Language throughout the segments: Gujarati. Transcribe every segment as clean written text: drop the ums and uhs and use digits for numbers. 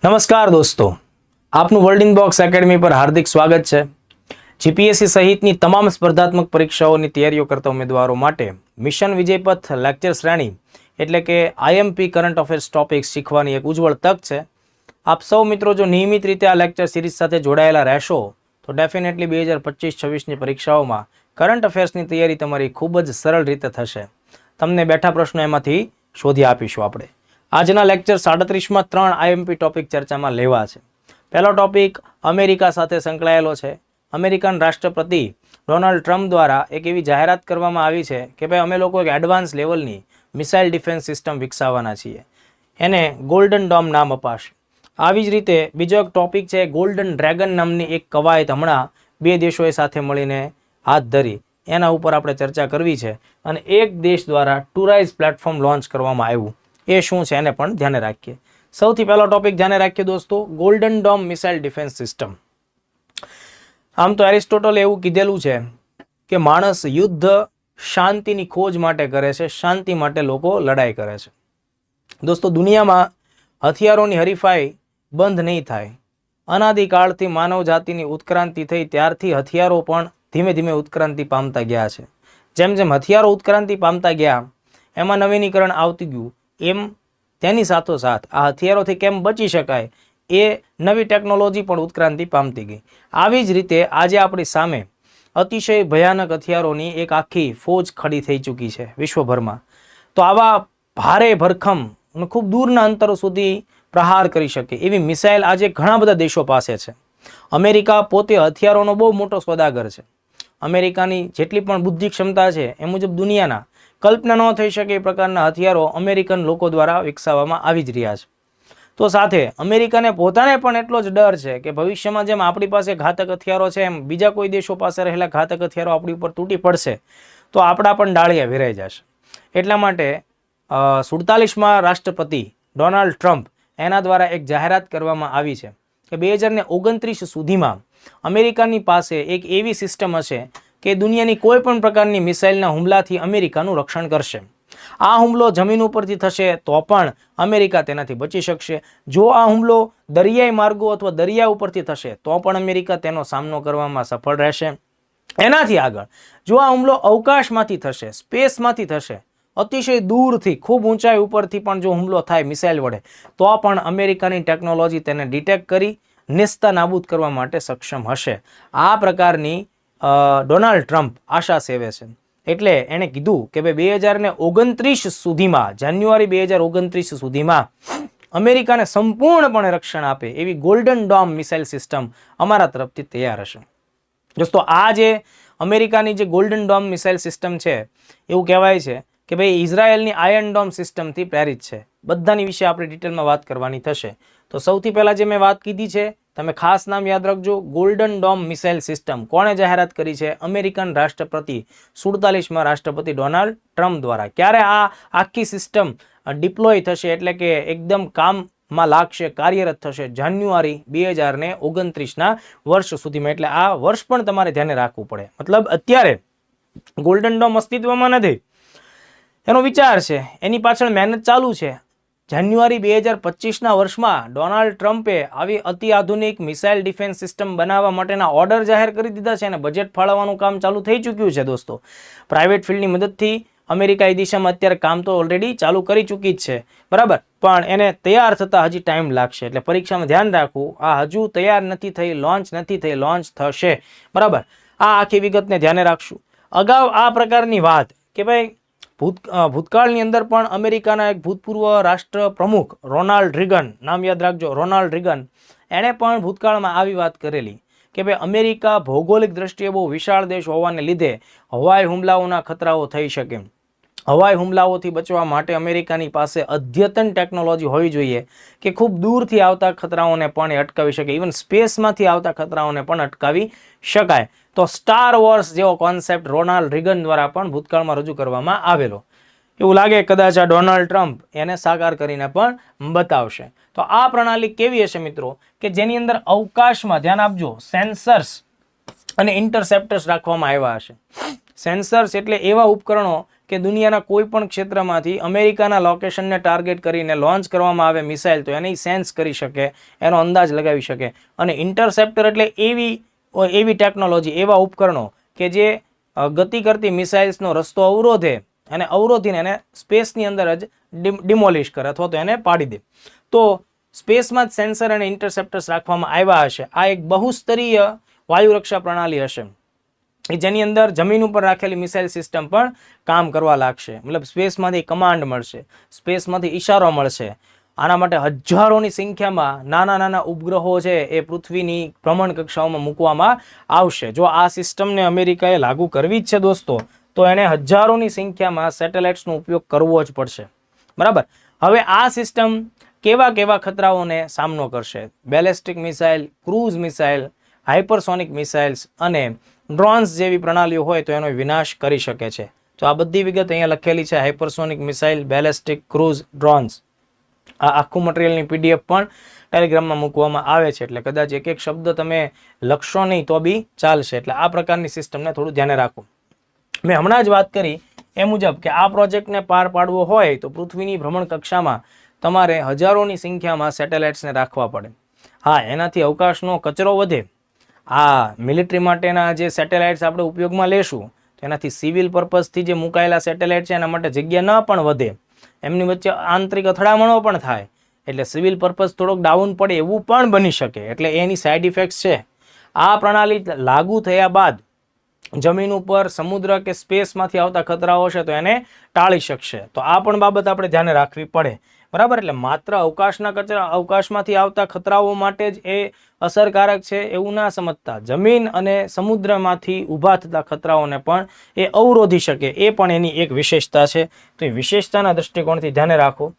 નમસ્કાર દોસ્તો, આપનું વર્લ્ડ ઇન બોક્સ એકેડમી પર હાર્દિક સ્વાગત છે। જીપીએસસી સહિતની તમામ સ્પર્ધાત્મક પરીક્ષાઓની તૈયારીઓ કરતા ઉમેદવારો માટે મિશન વિજયપથ લેક્ચર શ્રેણી એટલે કે આઈએમપી કરંટ અફેર્સ ટોપિક્સ શીખવાની એક ઉજ્જવળ તક છે। આપ સૌ મિત્રો જો નિયમિત રીતે આ લેક્ચર સિરીઝ સાથે જોડાયેલા રહેશો તો ડેફિનેટલી 2025-26ની પરીક્ષાઓમાં કરંટ અફેર્સની તૈયારી તમારી ખૂબ જ સરળ રીતે થશે। તમને બેઠા પ્રશ્નો એમાંથી શોધી આપીશું આપણે। આજના લેક્ચર 37માં 3 આઈએમપી ટોપિક ચર્ચામાં લેવા છે। પહેલો ટોપિક અમેરિકા સાથે સંકળાયેલો છે। અમેરિકન રાષ્ટ્રપતિ ડોનાલ્ડ ટ્રમ્પ દ્વારા એક એવી જાહેરાત કરવામાં આવી છે કે ભાઈ અમે લોકો એક એડવાન્સ લેવલની મિસાઇલ ડિફેન્સ સિસ્ટમ વિકસાવવાના છીએ, એને ગોલ્ડન ડોમ નામ અપાશે। આવી જ રીતે બીજો એક ટોપિક છે ગોલ્ડન ડ્રેગન નામની એક કવાયત હમણાં બે દેશોએ સાથે મળીને હાથ ધરી, એના ઉપર આપણે ચર્ચા કરવી છે। અને એક દેશ દ્વારા ટુરાઇઝ પ્લેટફોર્મ લોન્ચ કરવામાં આવ્યું, એ શું છે એને પણ ધ્યાને રાખીએ। સૌથી પહેલો ટોપિક ધ્યાને રાખીએ દોસ્તો, golden dome missile defence system. આમ તો એરિસ્ટોટલે એવું કીધેલું છે કે માણસ યુદ્ધ શાંતિની ખોજ માટે કરે છે, શાંતિ માટે લોકો લડાઈ કરે છે। દોસ્તો, દુનિયામાં હથિયારોની હરીફાઈ બંધ નહીં થાય। અનાદિકાળથી માનવ જાતિની ઉત્ક્રાંતિ થઈ ત્યારથી હથિયારો પણ ધીમે ધીમે ઉત્ક્રાંતિ પામતા ગયા છે। જેમ જેમ હથિયારો ઉત્ક્રાંતિ પામતા ગયા એમાં નવીનીકરણ આવતું ગયું, એમ તેની સાથોસાથ આ હથિયારોથી કેમ બચી શકાય એ નવી ટેકનોલોજી પણ ઉત્ક્રાંતિ પામતી ગઈ। આવી જ રીતે આજે આપણી સામે અતિશય ભયાનક હથિયારોની એક આખી ફોજ ખડી થઈ ચૂકી છે વિશ્વભરમાં। તો આવા ભારે ભરખમ અને ખૂબ દૂરના અંતરો સુધી પ્રહાર કરી શકે એવી મિસાઇલ આજે ઘણા બધા દેશો પાસે છે। અમેરિકા પોતે હથિયારોનો બહુ મોટો સોદાગર છે। અમેરિકાની જેટલી પણ બુદ્ધિ ક્ષમતા છે એ મુજબ દુનિયાના કલ્પના ન થઈ શકે એ પ્રકારના હથિયારો અમેરિકન લોકો દ્વારા વિકસાવવામાં આવી જ રહ્યા છે। તો સાથે અમેરિકાને પોતાને પણ એટલો જ ડર છે કે ભવિષ્યમાં જેમ આપણી પાસે ઘાતક હથિયારો છે એમ બીજા કોઈ દેશો પાસે રહેલા ઘાતક હથિયારો આપણી ઉપર તૂટી પડશે તો આપણા પણ ડાળિયા ભેરાઈ જશે। એટલા માટે 47માં રાષ્ટ્રપતિ ડોનાલ્ડ ટ્રમ્પ એના દ્વારા એક જાહેરાત કરવામાં આવી છે કે 2029 સુધીમાં અમેરિકાની પાસે એક એવી સિસ્ટમ હશે કે દુનિયાની કોઈ પણ પ્રકારની મિસાઇલના હુમલાથી અમેરિકાનું રક્ષણ કરશે। આ હુમલો જમીન ઉપરથી થશે તો પણ અમેરિકા તેનાથી બચી શકશે। જો આ હુમલો દરિયાઈ માર્ગો અથવા દરિયા ઉપરથી થશે તો પણ અમેરિકા તેનો સામનો કરવામાં સફળ રહેશે। એનાથી આગળ જો આ હુમલો અવકાશમાંથી થશે, સ્પેસમાંથી થશે, અતિશય દૂરથી ખૂબ ઊંચાઈ ઉપરથી પણ જો હુમલો થાય મિસાઇલ વડે તો પણ અમેરિકાની ટેકનોલોજી તેને ડિટેક્ટ કરી નેસ્તા નાબૂદ કરવા માટે સક્ષમ હશે। આ પ્રકારની ડોનાલ્ડ ટ્રમ્પ આશા સેવે છે। એટલે એણે કીધું કે ભાઈ 2029 સુધીમાં, જાન્યુઆરી 2029 સુધીમાં અમેરિકાને સંપૂર્ણપણે રક્ષણ આપે એવી ગોલ્ડન ડોમ મિસાઇલ સિસ્ટમ અમારા તરફથી તૈયાર હશે। દોસ્તો, આ જે અમેરિકાની જે ગોલ્ડન ડોમ મિસાઇલ સિસ્ટમ છે એવું કહેવાય છે કે ભાઈ ઇઝરાયેલની આયર્ન ડોમ સિસ્ટમથી પ્રેરિત છે। બધાની વિશે આપણે ડિટેલમાં વાત કરવાની થશે। તો સૌથી પહેલા જે મેં વાત કીધી છે તમે ખાસ નામ યાદ રાખજો, ગોલ્ડન ડોમ મિસાઇલ સિસ્ટમ કોણે જાહેરાત કરી છે? અમેરિકન રાષ્ટ્રપતિ 47માં રાષ્ટ્રપતિ ડોનાલ્ડ ટ્રમ્પ દ્વારા। ક્યારે આ આખી સિસ્ટમ ડિપ્લોય થશે એટલે કે એકદમ કામમાં લાગશે, કાર્યરત થશે? જાન્યુઆરી 2029ના વર્ષ સુધીમાં। એટલે આ વર્ષ પણ તમારે ધ્યાને રાખવું પડે। મતલબ અત્યારે ગોલ્ડન ડોમ અસ્તિત્વમાં નથી, એનો વિચાર છે, એની પાછળ મહેનત ચાલુ છે। જાન્યુઆરી 2025ના વર્ષમાં ડોનાલ્ડ ટ્રમ્પે આવી અતિ આધુનિક મિસાઇલ ડિફેન્સ સિસ્ટમ બનાવવા માટેના ઓર્ડર જાહેર કરી દીધા છે અને બજેટ ફાળવવાનું કામ ચાલુ થઈ ચૂક્યું છે દોસ્તો। પ્રાઇવેટ ફિલ્ડની મદદથી અમેરિકા એ દિશામાં અત્યારે કામ તો ઓલરેડી ચાલુ કરી ચૂકી જ છે, બરાબર, પણ એને તૈયાર થતાં હજી ટાઈમ લાગશે। એટલે પરીક્ષામાં ધ્યાન રાખવું, આ હજુ તૈયાર નથી થઈ, લોન્ચ નથી થઈ, લોન્ચ થશે, બરાબર। આ આખી વિગતને ધ્યાને રાખશું। અગાઉ આ પ્રકારની વાત કે ભાઈ ભૂતકાળની અંદર પણ અમેરિકાના એક ભૂતપૂર્વ રાષ્ટ્ર પ્રમુખ રોનાલ્ડ રીગન, નામ યાદ રાખજો, રોનાલ્ડ રીગન, એણે પણ ભૂતકાળમાં આવી વાત કરેલી કે ભાઈ અમેરિકા ભૌગોલિક દ્રષ્ટિએ બહુ વિશાળ દેશ હોવાને લીધે હવાઈ હુમલાઓના ખતરાઓ થઈ શકે। હવાઈ હુમલાઓથી બચવા માટે અમેરિકાની પાસે અદ્યતન ટેકનોલોજી હોવી જોઈએ કે ખૂબ દૂરથી આવતા ખતરાઓને પણ એ અટકાવી શકે, ઇવન સ્પેસમાંથી આવતા ખતરાઓને પણ અટકાવી શકાય। તો સ્ટાર વોર્સ જેવો કોન્સેપ્ટ રોનાલ્ડ રીગન દ્વારા પણ ભૂતકાળમાં રજૂ કરવામાં આવેલો। એવું લાગે કદાચ આ ડોનાલ્ડ ટ્રમ્પ એને સાકાર કરીને પણ બતાવશે। તો આ પ્રણાલી કેવી હશે મિત્રો કે જેની અંદર અવકાશમાં, ધ્યાન આપજો, સેન્સર્સ અને ઇન્ટરસેપ્ટર્સ રાખવામાં આવ્યા હશે। સેન્સર્સ એટલે એવા ઉપકરણો કે દુનિયાના કોઈ પણ ક્ષેત્રમાંથી અમેરિકાના લોકેશનને ટાર્ગેટ કરીને લોન્ચ કરવામાં આવે મિસાઇલ તો એને સેન્સ કરી શકે, એનો અંદાજ લગાવી શકે. અને ઇન્ટરસેપ્ટર એટલે એવી ટેકનોલોજી, એવા ઉપકરણો કે જે ગતિ કરતી મિસાઇલ્સનો રસ્તો અવરોધે અને અવરોધીને એને સ્પેસની અંદર જ ડિમોલિશ કરે અથવા તો એને પાડી દે. તો સ્પેસમાં જ સેન્સર અને ઇન્ટરસેપ્ટર્સ રાખવામાં આવ્યા હશે. આ એક બહુસ્તરીય વાયુરક્ષા પ્રણાલી હશે જેની અંદર જમીન ઉપર રાખેલી મિસાઇલ સિસ્ટમ પણ કામ કરવા લાગશે. મતલબ સ્પેસમાંથી કમાન્ડ મળશે, સ્પેસમાંથી ઈશારો મળશે. આના માટે હજારોની સંખ્યામાં નાના નાના ઉપગ્રહો છે એ પૃથ્વીની ભ્રમણ કક્ષાઓમાં મૂકવામાં આવશે. જો આ સિસ્ટમને અમેરિકાએ લાગુ કરવી જ છે દોસ્તો, તો એને હજારોની સંખ્યામાં સેટેલાઇટ્સનો ઉપયોગ કરવો જ પડશે. બરાબર. હવે આ સિસ્ટમ કેવા કેવા ખતરાઓને સામનો કરશે? Ballistic missile, cruise missile, hypersonic missiles અને ડ્રોન્સ જેવી પ્રણાલીઓ હોય તો એનો વિનાશ કરી શકે છે. તો આ બધી વિગત અહીંયા લખેલી છે. Hypersonic missile, ballistic, cruise, drones. આ આખું મટીરિયલની પીડીએફ પણ ટેલિગ્રામમાં મૂકવામાં આવે છે, એટલે કદાચ એક એક શબ્દ તમે લખશો નહીં તો બી ચાલશે. એટલે આ પ્રકારની સિસ્ટમને થોડું ધ્યાને રાખો. મેં હમણાં જ વાત કરી એ મુજબ કે આ પ્રોજેક્ટને પાર પાડવો હોય તો પૃથ્વીની ભ્રમણ કક્ષામાં તમારે હજારોની સંખ્યામાં સેટેલાઇટ્સને રાખવા પડે. હા, એનાથી અવકાશનો કચરો વધે. આ મિલિટરી માટેના જે સેટેલાઇટ્સ આપણે ઉપયોગમાં લેશું તો એનાથી સિવિલ પર્પઝથી જે મુકાયેલા સેટેલાઇટ છે એના માટે જગ્યા ન પણ વધે, એમની વચ્ચે આંતરિક અથડામણો પણ થાય, એટલે સિવિલ પર્પઝ થોડોક ડાઉન પડે એવું પણ બની શકે. એટલે એની સાઇડ ઇફેક્ટ્સ છે. આ પ્રણાલી લાગુ થયા બાદ જમીન ઉપર, સમુદ્ર કે સ્પેસમાંથી આવતા ખતરાઓ છે તો એને ટાળી શકશે. તો આ પણ બાબત આપણે ધ્યાને રાખવી પડે. બરાબર. એટલે માત્ર અવકાશમાંથી આવતા ખતરાઓ માટે જ એ અસરકારક છે એવું ના સમજતા, જમીન અને સમુદ્રમાંથી ઊભા થતા ખતરાઓને પણ એ અવરોધી શકે, એ પણ એની એક વિશેષતા છે. તો એ વિશેષતાના દૃષ્ટિકોણથી ધ્યાને રાખો.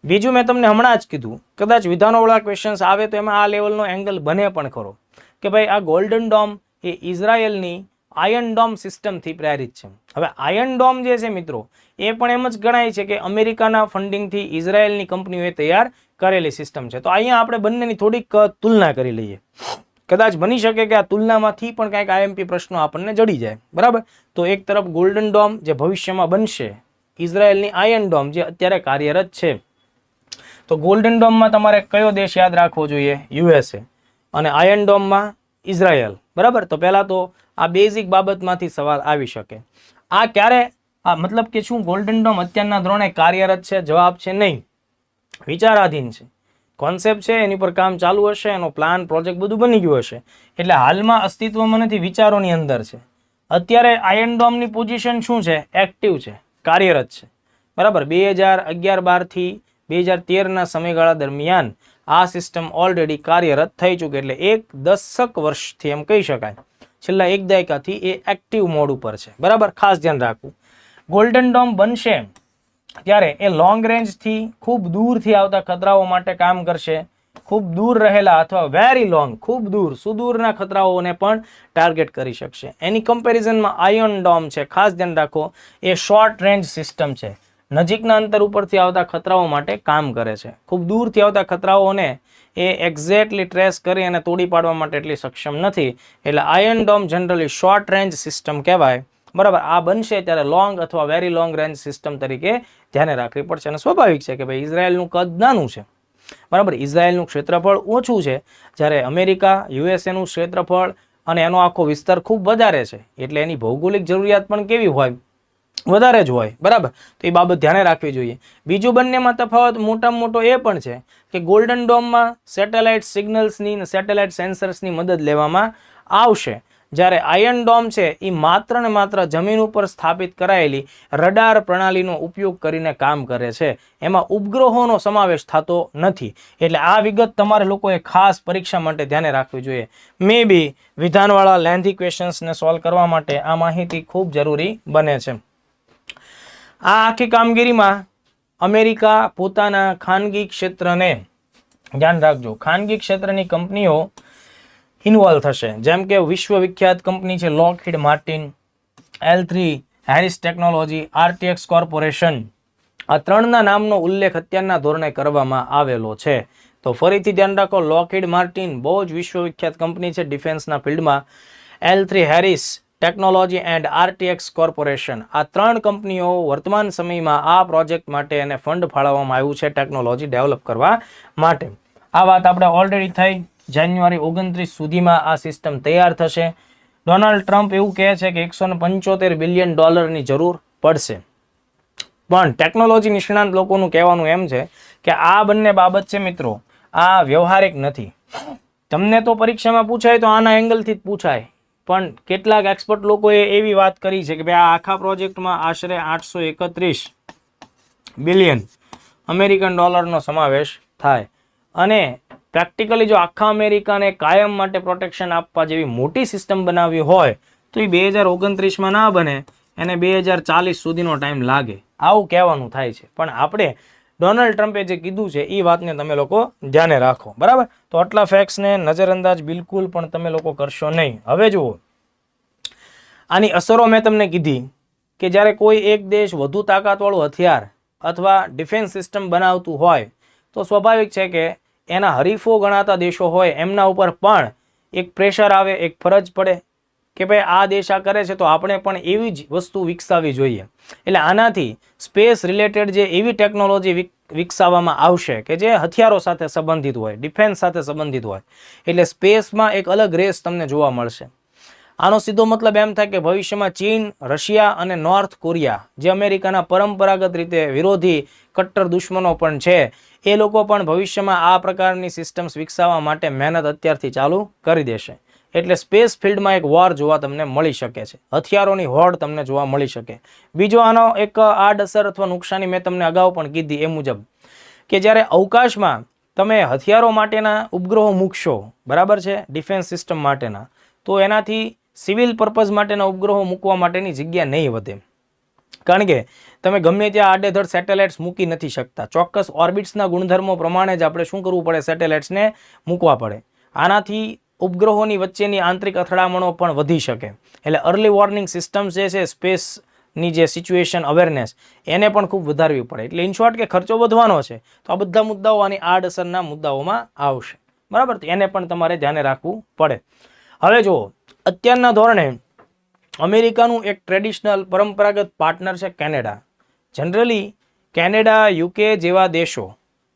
બીજું મેં તમને હમણાં જ કીધું, કદાચ વિધાનોવાળા ક્વેશ્ચન્સ આવે તો એમાં આ લેવલનો એંગલ બને પણ ખરો કે ભાઈ આ ગોલ્ડન ડોમ એ ઇઝરાયલની આયર્ન ડોમ સિસ્ટમથી પ્રેરિત છે. હવે આયર્ન ડોમ જે છે મિત્રો એ પણ એમ જ ગણાય છે કે અમેરિકાના ફંડિંગથી ઇઝરાયલની કંપનીઓએ તૈયાર કરેલી સિસ્ટમ છે. તો અહીંયા આપણે બંનેની થોડીક તુલના કરી લઈએ. કદાચ બની શકે કે આ તુલનામાંથી પણ કંઈક આઈએમપી પ્રશ્નો આપણને જડી જાય. બરાબર. તો એક તરફ ગોલ્ડન ડોમ જે ભવિષ્યમાં બનશે, ઇઝરાયલની આયર્ન ડોમ જે અત્યારે કાર્યરત છે. તો ગોલ્ડન ડોમમાં તમારે કયો દેશ યાદ રાખવો જોઈએ? યુએસએ. અને આયર્ન ડોમમાં ઇઝરાયલ. બરાબર. તો પહેલા તો આ બેઝિક બાબતમાંથી સવાલ આવી શકે. આ ક્યારે મતલબ કે શું ગોલ્ડન ડોમ અત્યારના ધોરણે કાર્યરત છે? જવાબ છે નહીં, વિચારાધીન છે. કોન્સેપ્ટ છે એની પર કામ ચાલુ હશે, એનો પ્લાન, પ્રોજેક્ટ બધું બની ગયું હશે. એટલે હાલમાં અસ્તિત્વમાં નથી, વિચારોની અંદર છે. અત્યારે આયર્ન ડોમની પોઝિશન શું છે? એક્ટિવ છે, કાર્યરત છે. બરાબર. 2011-12 થી 2013ના સમયગાળા દરમિયાન આ સિસ્ટમ ઓલરેડી કાર્યરત થઈ ચૂકી. એટલે એક દશક વર્ષથી એમ કહી શકાય, છેલ્લા એક દાયકાથી એ એક્ટિવ મોડ ઉપર છે. બરાબર. ખાસ ધ્યાન રાખવું. ગોલ્ડન ડોમ બનશે ત્યારે એ લોંગ રેન્જથી ખૂબ દૂરથી આવતા ખતરાઓ માટે કામ કરશે. ખૂબ દૂર રહેલા અથવા વેરી લોંગ, ખૂબ દૂર, સુદૂરના ખતરાઓને પણ ટાર્ગેટ કરી શકશે. એની કમ્પેરિઝનમાં આયર્ન ડોમ છે, ખાસ ધ્યાન રાખો, એ શોર્ટ રેન્જ સિસ્ટમ છે. નજીકના અંતર ઉપરથી આવતા ખતરાઓ માટે કામ કરે છે. ખૂબ દૂરથી આવતા ખતરાઓને એ એક્ઝેક્ટલી ટ્રેસ કરી અને તોડી પાડવા માટે એટલી સક્ષમ નથી. એટલે iron dome generally short range system કહેવાય. બરાબર. આ બનશે ત્યારે લોંગ અથવા વેરી લોંગ રેન્જ સિસ્ટમ તરીકે ધ્યાને રાખવી પડશે. અને સ્વાભાવિક છે કે ભાઈ ઇઝરાયલનું કદ નાનું છે. બરાબર. ઇઝરાયલનું ક્ષેત્રફળ ઓછું છે, જ્યારે અમેરિકા, યુએસએનું ક્ષેત્રફળ અને એનો આખો વિસ્તાર ખૂબ વધારે છે. એટલે એની ભૌગોલિક જરૂરિયાત પણ કેવી હોય? વધારે જ હોય. બરાબર. તો એ બાબત ધ્યાને રાખવી જોઈએ. બીજું બંનેમાં તફાવત મોટામાં મોટો એ પણ છે કે ગોલ્ડન ડોમમાં સેટેલાઇટ સિગ્નલ્સની અને સેટેલાઇટ સેન્સર્સની મદદ લેવામાં આવશે, જ્યારે આયર્ન ડોમ છે એ માત્ર ને માત્ર જમીન ઉપર સ્થાપિત કરાયેલી રડાર પ્રણાલીનો ઉપયોગ કરીને કામ કરે છે. એમાં ઉપગ્રહોનો સમાવેશ થતો નથી. એટલે આ વિગત તમારે લોકોએ ખાસ પરીક્ષા માટે ધ્યાને રાખવી જોઈએ. મે બી વિધાનવાળા લેન્ધી ક્વેશ્ચન્સને સોલ્વ કરવા માટે આ માહિતી ખૂબ જરૂરી બને છે. આ આખી કામગીરીમાં અમેરિકા પોતાના ખાનગી ક્ષેત્રને ધ્યાન રાખજો, ખાનગી ક્ષેત્રની કંપનીઓ ઇન્વોલ્વ થશે. જેમ કે વિશ્વવિખ્યાત કંપની છે Lockheed Martin, L3 Harris technology, RTX corporation. આ ત્રણના નામનો ઉલ્લેખ અત્યારના ધોરણે કરવામાં આવેલો છે. તો ફરીથી ધ્યાન રાખો, લોકહીડ માર્ટિન બહુ જ વિશ્વવિખ્યાત કંપની છે ડિફેન્સના ફિલ્ડમાં. L3 Harris technology and RTX corporation, આ 3 કંપનીઓ વર્તમાન સમયમાં આ પ્રોજેક્ટ માટે એને ફંડ ફાળવવામાં આવ્યું છે ટેકનોલોજી ડેવલપ કરવા માટે. આ વાત આપણે ઓલરેડી થઈ. જાન્યુઆરી 29 સુધીમાં આ સિસ્ટમ તૈયાર થશે. ડોનાલ્ડ ટ્રમ્પ એવું કહે છે કે $175 બિલિયન ની જરૂર પડશે. પણ ટેકનોલોજી નિષ્ણાંત લોકોનું કહેવાનું એમ છે કે આ બંને બાબત છે મિત્રો, આ વ્યવહારિક નથી. તમને તો પરીક્ષામાં પૂછાય તો આના એંગલથી જ પૂછાય, પણ કેટલાક એક્સપર્ટ લોકોએ એવી વાત કરી છે કે ભાઈ આ આખા પ્રોજેક્ટમાં આશરે 831 બિલિયન અમેરિકન ડોલરનો સમાવેશ થાય. અને પ્રેક્ટિકલી જો આખા અમેરિકાને કાયમ માટે પ્રોટેક્શન આપવા જેવી મોટી સિસ્ટમ બનાવવી હોય તો એ 2029માં ના બને, એને 2040 સુધીનો ટાઈમ લાગે, આવું કહેવાનું થાય છે. પણ આપણે ડોનાલ્ડ ટ્રમ્પે જે કીધું છે એ વાતને તમે લોકો ધ્યાને રાખો, બરાબર? તો આટલા ફેક્ટ્સને નજરઅંદાજ બિલકુલ પણ તમે લોકો કરશો નહીં. હવે જુઓ, આની અસરો મેં તમને કીધી કે જ્યારે કોઈ એક દેશ વધુ તાકાતવાળું હથિયાર અથવા ડિફેન્સ સિસ્ટમ બનાવતું હોય તો સ્વાભાવિક છે કે એના હરીફો ગણાતા દેશો હોય એમના ઉપર પણ એક પ્રેશર આવે, એક ફરજ પડે કે ભાઈ આ દેશ આ કરે છે તો આપણે પણ એવી જ વસ્તુ વિકસાવવી જોઈએ. એટલે આનાથી સ્પેસ રિલેટેડ જે એવી ટેકનોલોજી વિકસાવવામાં આવશે કે જે હથિયારો સાથે સંબંધિત હોય, ડિફેન્સ સાથે સંબંધિત હોય, એટલે સ્પેસમાં એક અલગ રેસ તમને જોવા મળશે. આનો સીધો મતલબ એમ થાય કે ભવિષ્યમાં ચીન, રશિયા અને નોર્થ કોરિયા, જે અમેરિકાના પરંપરાગત રીતે વિરોધી કટ્ટર દુશ્મનો પણ છે, એ લોકો પણ ભવિષ્યમાં આ પ્રકારની સિસ્ટમ્સ વિકસાવવા માટે મહેનત અત્યારથી ચાલુ કરી દેશે. એટલે સ્પેસ ફિલ્ડમાં એક વોર જોવા તમને મળી શકે છે, હથિયારોની હોડ તમને જોવા મળી શકે. બીજો આનો એક આડઅસર અથવા નુકસાની મેં તમને અગાઉ પણ કીધી એ મુજબ કે જ્યારે અવકાશમાં તમે હથિયારો માટેના ઉપગ્રહો મૂકશો, બરાબર છે, ડિફેન્સ સિસ્ટમ માટેના, તો એનાથી સિવિલ પર્પઝ માટેના ઉપગ્રહો મૂકવા માટેની જગ્યા નહીં વધે. કારણ કે તમે ગમે ત્યાં આડેધડ સેટેલાઇટ્સ મૂકી નથી શકતા. ચોક્કસ ઓર્બિટ્સના ગુણધર્મો પ્રમાણે જ આપણે શું કરવું પડે, સેટેલાઇટ્સને મૂકવા પડે. આનાથી ઉપગ્રહોની વચ્ચેની આંતરિક અથડામણો પણ વધી શકે. એટલે અર્લી વોર્નિંગ સિસ્ટમ્સ જે છે, સ્પેસની જે સિચ્યુએશન અવેરનેસ, એને પણ ખૂબ વધારવી પડે. એટલે ઇન શોર્ટ કે ખર્ચો વધવાનો છે, તો આ બધા મુદ્દાઓ આની આડઅસરના મુદ્દાઓમાં આવશે, બરાબર? તો એને પણ તમારે ધ્યાને રાખવું પડે. હવે જુઓ, અત્યારના ધોરણે અમેરિકાનું એક ટ્રેડિશનલ પરંપરાગત પાર્ટનર છે કેનેડા. જનરલી કેનેડા, યુકે જેવા દેશો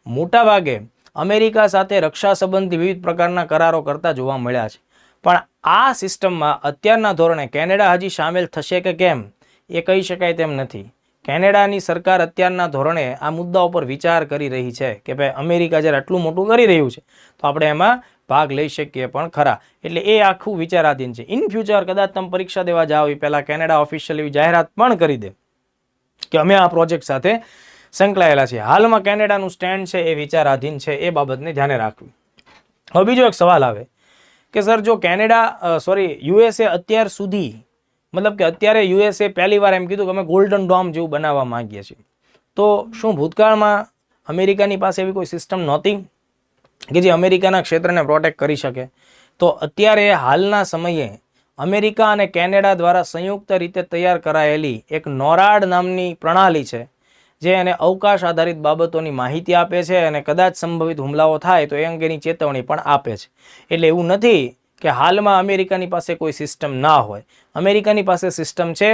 મોટાભાગે અમેરિકા સાથે રક્ષા સંબંધી વિવિધ પ્રકારના કરારો કરતા જોવા મળ્યા છે. પણ આ સિસ્ટમમાં અત્યારના ધોરણે કેનેડા હજી સામેલ થશે કે કેમ એ કહી શકાય તેમ નથી. કેનેડાની સરકાર અત્યારના ધોરણે આ મુદ્દાઓ પર વિચાર કરી રહી છે કે ભાઈ અમેરિકા જ્યારે આટલું મોટું કરી રહ્યું છે તો આપણે એમાં ભાગ લઈ શકીએ પણ ખરા. એટલે એ આખું વિચારાધીન છે. ઇન ફ્યુચર કદાચ તમે પરીક્ષા દેવા જાઓ એ પહેલાં કેનેડા ઓફિશિયલ એવી જાહેરાત પણ કરી દે કે અમે આ પ્રોજેક્ટ સાથે સંકળાયેલા છે. હાલમાં કેનેડાનું સ્ટેન્ડ છે એ વિચારાધીન છે, એ બાબતને ધ્યાને રાખવી. હવે બીજો એક સવાલ આવે કે સર જો યુએસએ અત્યાર સુધી, મતલબ કે અત્યારે યુએસએ પહેલી વાર એમ કીધું કે અમે ગોલ્ડન ડોમ જેવું બનાવવા માંગીએ છીએ, તો શું ભૂતકાળમાં અમેરિકાની પાસે એવી કોઈ સિસ્ટમ નહોતી કે જે અમેરિકાના ક્ષેત્રને પ્રોટેક્ટ કરી શકે? તો અત્યારે હાલના સમયે અમેરિકા અને કેનેડા દ્વારા સંયુક્ત રીતે તૈયાર કરાયેલી એક નોરાડ નામની પ્રણાલી છે, જે એને અવકાશ આધારિત બાબતોની માહિતી આપે છે અને કદાચ સંભવિત હુમલાઓ થાય તો એ અંગેની ચેતવણી પણ આપે છે. એટલે એવું નથી કે હાલમાં અમેરિકાની પાસે કોઈ સિસ્ટમ ના હોય. અમેરિકાની પાસે સિસ્ટમ છે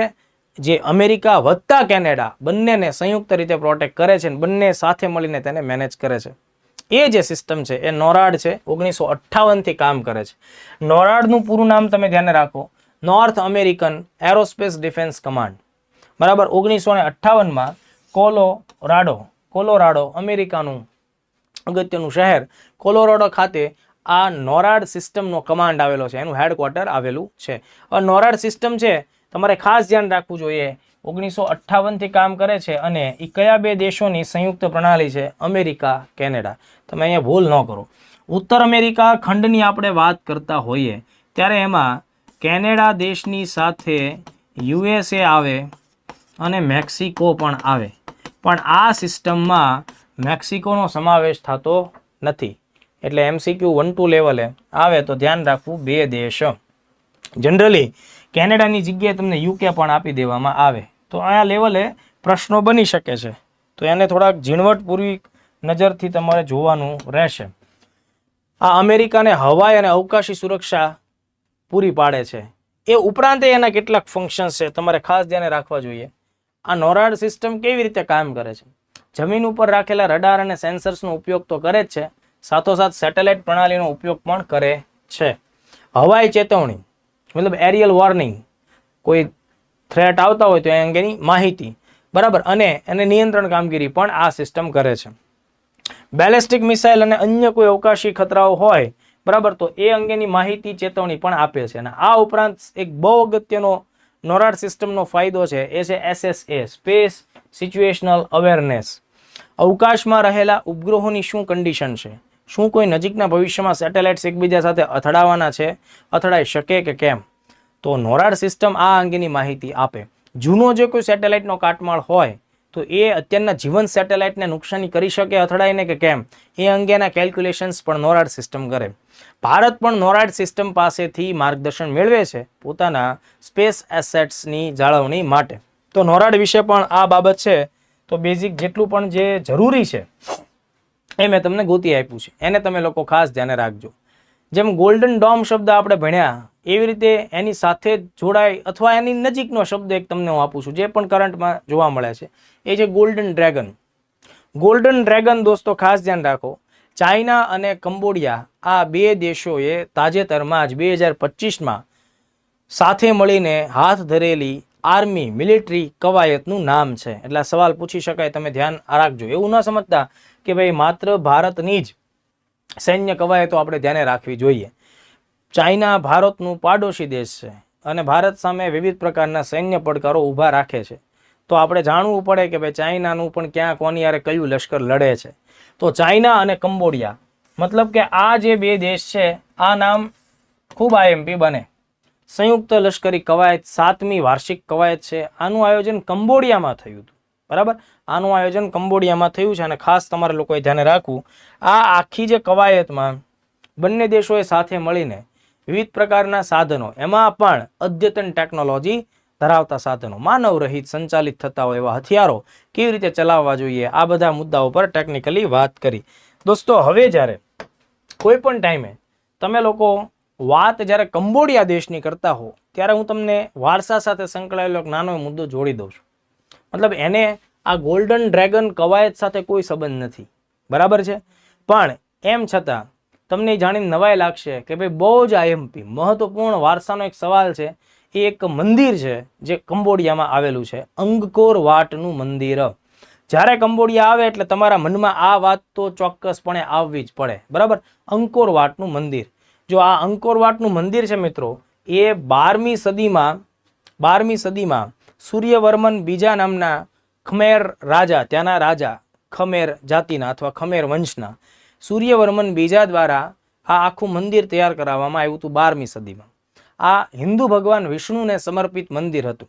જે અમેરિકા વત્તા કેનેડા બંનેને સંયુક્ત રીતે પ્રોટેક્ટ કરે છે અને બંને સાથે મળીને તેને મેનેજ કરે છે. એ જે સિસ્ટમ છે એ નોરાડ છે, 1958થી કામ કરે છે. નોરાડનું પૂરું નામ તમે ધ્યાને રાખો, north American aerospace defence command, બરાબર. 1958માં કોલોરાડો અમેરિકાનું અગત્યનું શહેર કોલોરાડો ખાતે આ નોરાડ સિસ્ટમનો કમાન્ડ આવેલો છે, એનું હેડક્વાર્ટર આવેલું છે. હવે નોરાડ સિસ્ટમ છે, તમારે ખાસ ધ્યાન રાખવું જોઈએ, 1958થી કામ કરે છે અને એ કયા બે દેશોની સંયુક્ત પ્રણાલી છે? America, Canada. તમે અહીંયા ભૂલ ન કરો. ઉત્તર અમેરિકા ખંડની આપણે વાત કરતા હોઈએ ત્યારે એમાં કેનેડા દેશની સાથે યુએસએ આવે અને મેક્સિકો પણ આવે. પણ આ સિસ્ટમમાં મેક્સિકોનો સમાવેશ થતો નથી. એટલે MCQ 1-2 લેવલે આવે તો ધ્યાન રાખવું, બે દેશ. જનરલી કેનેડાની જગ્યાએ તમને યુકે પણ આપી દેવામાં આવે તો આ લેવલે પ્રશ્નો બની શકે છે, તો એને થોડાક ઝીણવટપૂર્વક નજરથી તમારે જોવાનું રહેશે. આ અમેરિકાને હવાઈ અને અવકાશી સુરક્ષા પૂરી પાડે છે. એ ઉપરાંત એના કેટલાક ફંક્શન્સ છે તમારે ખાસ ધ્યાને રાખવા જોઈએ. આ નોરાડ સિસ્ટમ કેવી રીતે કામ કરે છે? જમીન ઉપર રાખેલા રડાર અને સેન્સર્સનો ઉપયોગ તો કરે જ છે, સાથોસાથ સેટેલાઇટ પ્રણાલીનો ઉપયોગ પણ કરે છે. હવાઈ ચેતવણી મતલબ એરિયલ વોર્નિંગ, કોઈ થ્રેટ આવતા હોય તો એ અંગેની માહિતી, બરાબર, અને એને નિયંત્રણ કામગીરી પણ આ સિસ્ટમ કરે છે. બેલેસ્ટિક મિસાઇલ અને અન્ય કોઈ અવકાશી ખતરાઓ હોય, બરાબર, તો એ અંગેની માહિતી ચેતવણી પણ આપે છે. અને આ ઉપરાંત એક બહુ અગત્યનો નોરાડ સિસ્ટમનો ફાયદો છે એ છે SSA, સ્પેસ સિચ્યુએશનલ અવેરનેસ. અવકાશમાં રહેલા ઉપગ્રહોની શું કન્ડિશન છે, શું કોઈ નજીકના ભવિષ્યમાં સેટેલાઇટ્સ એકબીજા સાથે અથડાઈ શકે કે કેમ, તો નોરાડ સિસ્ટમ આ અંગેની માહિતી આપે. જૂનો જે કોઈ સેટેલાઇટનો કાટમાળ હોય તો એ અત્યારના જીવંત સેટેલાઇટને નુકસાની કરી શકે અથડાઈને કે કેમ, એ અંગેના કેલ્ક્યુલેશન્સ પણ નોરાડ સિસ્ટમ કરે. ભારત પણ નોરાડ સિસ્ટમ પાસેથી માર્ગદર્શન મેળવે છે પોતાના સ્પેસ એસેટ્સની જાળવણી માટે. તો નોરાડ વિશે પણ આ બાબત છે, તો બેઝિક જેટલું પણ જે જરૂરી છે એ મેં તમને ગોતી આપ્યું છે, એને તમે લોકો ખાસ ધ્યાને રાખજો. જેમ ગોલ્ડન ડોમ શબ્દ આપણે ભણ્યા એવી રીતે એની સાથે જોડાય અથવા એની નજીકનો શબ્દ એક તમને હું આપું છું, જે પણ કરંટમાં જોવા મળે છે, એ છે ગોલ્ડન ડ્રેગન. ગોલ્ડન ડ્રેગન દોસ્તો ખાસ ધ્યાન રાખો, ચાઇના અને કંબોડિયા આ બે દેશોએ તાજેતરમાં જ 2025માં સાથે મળીને હાથ ધરેલી આર્મી મિલિટરી કવાયતનું નામ છે. એટલે સવાલ પૂછી શકાય, તમે ધ્યાન રાખજો. એવું ન સમજતા કે ભાઈ માત્ર ભારતની જ સૈન્ય કવાયતો આપણે ધ્યાને રાખવી જોઈએ. ચાઇના ભારતનું પાડોશી દેશ છે અને ભારત સામે વિવિધ પ્રકારના સૈન્ય પડકારો ઊભા રાખે છે. તો આપણે જાણવું પડે કે ભાઈ ચાઇનાનું પણ ક્યાં કોની યારે કયું લશ્કર લડે છે. તો ચાઇના અને કંબોડિયા મતલબ કે આ જે બે દેશ છે, આ નામ ખૂબ IMP બને. સંયુક્ત લશ્કરી કવાયત 7મી વાર્ષિક કવાયત છે. આનું આયોજન કંબોડિયામાં થયું હતું, બરાબર. આનું આયોજન કંબોડિયામાં થયું છે અને ખાસ તમારે લોકોએ ધ્યાને રાખવું, આ આખી જે કવાયતમાં બંને દેશોએ સાથે મળીને વિવિધ પ્રકારના સાધનો, એમાં પણ અદ્યતન ટેકનોલોજી ધરાવતા સાધનો, માનવ રહિત સંચાલિત થતા હોય એવા હથિયારો કેવી રીતે ચલાવવા જોઈએ, આ બધા મુદ્દાઓ પર ટેકનિકલી વાત કરી. દોસ્તો હવે જ્યારે કોઈ પણ ટાઈમે તમે લોકો વાત જ્યારે કંબોડિયા દેશની કરતા હો ત્યારે હું તમને વારસા સાથે સંકળાયેલો એક નાનો મુદ્દો જોડી દઉં છું. મતલબ એને આ ગોલ્ડન ડ્રેગન કવાયત સાથે કોઈ સંબંધ નથી, બરાબર છે, પણ એમ છતાં તમને જાણીને નવાઈ લાગશે કે ભાઈ બહુ જ IMP મહત્વપૂર્ણ વારસાનો એક સવાલ છે. એ એક મંદિર છે જે કંબોડિયામાં આવેલું છે, અંગકોર વાટનું મંદિર. જ્યારે કંબોડિયા આવે એટલે તમારા મનમાં આ વાત તો ચોક્કસપણે આવવી જ પડે, બરાબર. અંકોર વાટનું મંદિર, જો આ અંકોર વાટનું મંદિર છે મિત્રો, એ 12મી સદીમાં સૂર્યવર્મન બીજા નામના ખમેર રાજા, ત્યાંના રાજા ખમેર જાતિના અથવા ખમેર વંશના સૂર્યવર્મન બીજા દ્વારા આ આખું મંદિર તૈયાર કરાવવામાં આવ્યું હતું 12મી સદીમાં. આ હિન્દુ ભગવાન વિષ્ણુને સમર્પિત મંદિર હતું,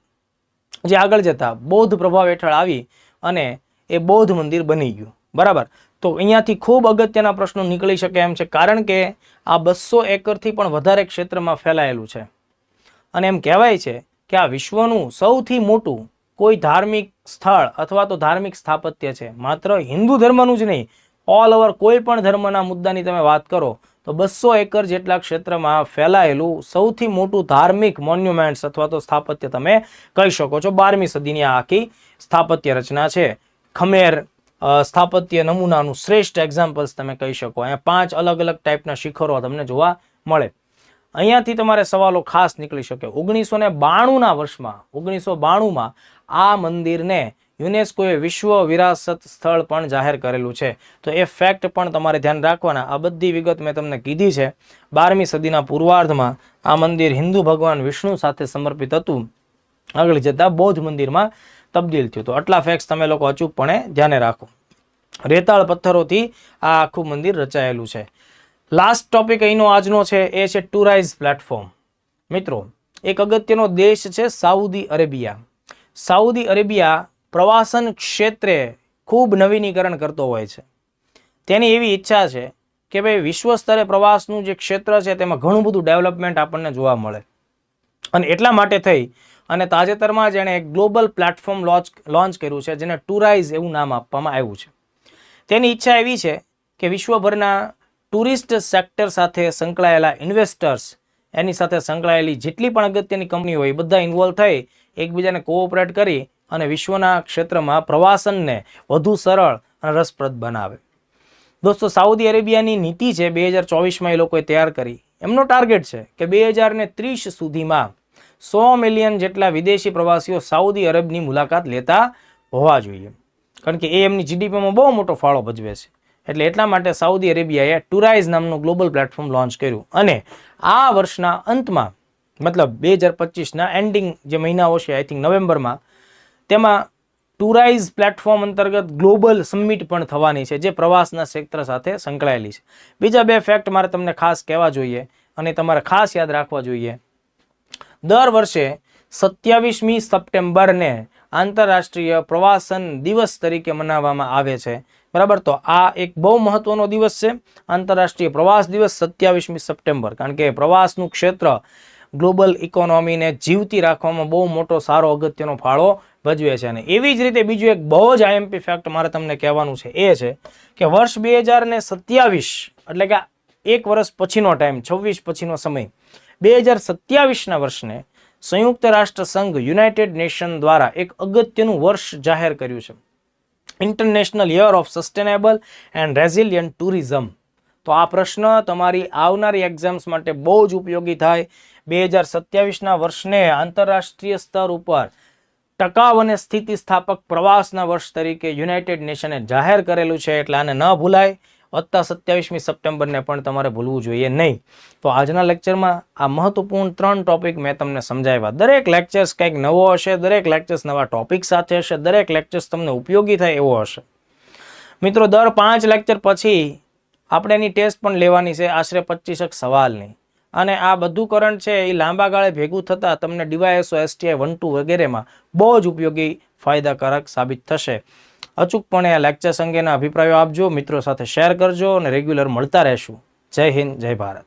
જે આગળ જતા બૌદ્ધ પ્રભાવ હેઠળ આવી અને એ બૌદ્ધ મંદિર બની ગયું, બરાબર. તો અહીંયાથી ખૂબ અગત્યના પ્રશ્નો નીકળી શકે એમ છે, કારણ કે આ 200 એકરથી પણ વધારે ક્ષેત્રમાં ફેલાયેલું છે અને એમ કહેવાય છે કે આ વિશ્વનું સૌથી મોટું કોઈ ધાર્મિક સ્થળ અથવા તો ધાર્મિક સ્થાપત્ય છે. માત્ર હિન્દુ ધર્મનું જ નહીં, ઓલ ઓવર કોઈ પણ ધર્મના મુદ્દાની તમે વાત કરો તો 200 એકર જેટલા ક્ષેત્રમાં ફેલાયેલું સૌથી મોટું ધાર્મિક મોન્યુમેન્ટ્સ અથવા તો સ્થાપત્ય તમે કહી શકો છો. 12મી સદીની આ આખી સ્થાપત્ય રચના છે. ખમેર સ્થાપત્ય નમૂનાનું શ્રેષ્ઠ એક્ઝામ્પલ્સ તમે કહી શકો. અહીંયા 5 અલગ અલગ ટાઈપના શિખરો તમને જોવા મળે. અહીંયાથી તમારે સવાલો ખાસ નીકળી શકે. 1992ના વર્ષમાં 1992માં આ મંદિરને યુનેસ્કોએ વિશ્વ વિરાસત સ્થળ પણ જાહેર કરેલું છે. તો એ ફેક્ટ પણ તમારે ધ્યાન રાખવાના. આ બધી વિગત મેં તમને કીધી છે. 12મી સદીના પૂર્વાર્ધમાં આ મંદિર હિન્દુ ભગવાન વિષ્ણુ સાથે સમર્પિત હતું, આગળ જતા બૌદ્ધ મંદિરમાં તબદીલ થયું. તો આટલા ફેક્ટ્સ તમે લોકો અચૂકપણે ધ્યાને રાખો. રેતાળ પથ્થરોથી આ આખું મંદિર રચાયેલું છે. લાસ્ટ ટોપિક અહીંનો આજનો છે એ છે ટુરાઇઝ પ્લેટફોર્મ. મિત્રો એક અગત્યનો દેશ છે સાઉદી અરેબિયા. સાઉદી અરેબિયા પ્રવાસન ક્ષેત્રે ખૂબ નવીનીકરણ કરતો હોય છે. તેની એવી ઈચ્છા છે કે ભાઈ વિશ્વ સ્તરે પ્રવાસનું જે ક્ષેત્ર છે તેમાં ઘણું બધું ડેવલપમેન્ટ આપણને જોવા મળે, અને એટલા માટે થઈ અને તાજેતરમાં જ એણે એક ગ્લોબલ પ્લેટફોર્મ લોન્ચ કર્યું છે, જેને ટુરાઇઝ એવું નામ આપવામાં આવ્યું છે. તેની ઈચ્છા એવી છે કે વિશ્વભરના ટુરિસ્ટ સેક્ટર સાથે સંકળાયેલા ઇન્વેસ્ટર્સ એની સાથે સંકળાયેલી જેટલી પણ અગત્યની કંપની હોય એ બધા ઇન્વોલ્વ થઈ એકબીજાને કોઓપરેટ કરી અને વિશ્વના ક્ષેત્રમાં પ્રવાસનને વધુ સરળ અને રસપ્રદ બનાવે. દોસ્તો, સાઉદી અરેબિયાની નીતિ છે 2024માં એ લોકોએ તૈયાર કરી. એમનો ટાર્ગેટ છે કે 2030 સુધીમાં 100 મિલિયન જેટલા વિદેશી પ્રવાસીઓ સાઉદી અરબની મુલાકાત લેતા હોવા જોઈએ, કારણ કે એ એમની જીડીપીમાં બહુ મોટો ફાળો ભજવે છે. એટલે એટલા માટે સાઉદી અરેબિયાએ ટુરાઇઝ નામનું ગ્લોબલ પ્લેટફોર્મ લોન્ચ કર્યું અને આ વર્ષના અંતમાં, મતલબ 2025ના એન્ડિંગ જે મહિનાઓ છે, આઈ થિંક નવેમ્બરમાં, તેમાં ટુરાઇઝ પ્લેટફોર્મ અંતર્ગત ગ્લોબલ સમિટ પણ થવાની છે જે પ્રવાસના ક્ષેત્ર સાથે સંકળાયેલી છે. બીજા 2 ફેક્ટ મારે તમને ખાસ કહેવા જોઈએ અને તમારે ખાસ યાદ રાખવા જોઈએ. દર વર્ષે 27મી સપ્ટેમ્બરને આંતરરાષ્ટ્રીય પ્રવાસન દિવસ તરીકે મનાવવામાં આવે છે. બરાબર, તો આ એક બહુ મહત્વનો દિવસ છે, આંતરરાષ્ટ્રીય પ્રવાસ દિવસ 27મી સપ્ટેમ્બર, કારણ કે પ્રવાસનું ક્ષેત્ર ગ્લોબલ ઇકોનોમીને જીવતી રાખવામાં બહુ મોટો સારો અગત્યનો ફાળો ભજવે છે. અને એવી જ રીતે બીજું એક બહુ જ આઈએમપી ફેક્ટ મારે તમને કહેવાનું છે, એ છે કે વર્ષ 2027 એટલે કે 1 વર્ષ પછીનો ટાઈમ, 26 પછીનો સમય, 2027ના વર્ષને સંયુક્ત રાષ્ટ્ર સંઘ યુનાઇટેડ નેશન દ્વારા એક અગત્યનું વર્ષ જાહેર કર્યું છે, international year of sustainable and resilient tourism. તો આ પ્રશ્ન તમારી આવનારી એક્ઝામ્સ માટે બહુ જ ઉપયોગી થાય. 2027ના વર્ષને આંતરરાષ્ટ્રીય સ્તર ઉપર ટકાઉ અને સ્થિતિસ્થાપક પ્રવાસના વર્ષ તરીકે યુનાઇટેડ નેશને જાહેર કરેલું છે, એટલે આને ન ભૂલાય. વત્તા 27મી સપ્ટેમ્બરને પણ તમારે ભૂલવું જોઈએ નહીં. તો આજના લેક્ચરમાં આ મહત્વપૂર્ણ 3 ટોપિક મેં તમને સમજાવ્યા. દરેક લેક્ચર્સ કંઈક નવો હશે, દરેક લેક્ચર્સ નવા ટોપિક સાથે હશે, દરેક લેક્ચર્સ તમને ઉપયોગી થાય એવો હશે. મિત્રો, દર 5 લેક્ચર પછી આપણે એની ટેસ્ટ પણ લેવાની છે, આશરે 25 સવાલની. અને આ બધું કરંટ છે એ લાંબા ગાળે ભેગું થતાં તમને ડીવાયએસઓ, એસટીઆઈ 1, 2 વગેરેમાં બહુ જ ઉપયોગી, ફાયદાકારક સાબિત થશે. અચૂકપણે આ લેક્ચર્સ અંગેના અભિપ્રાયો આપજો, મિત્રો સાથે શેર કરજો અને રેગ્યુલર મળતા રહેશું. જય હિન્દ, જય ભારત.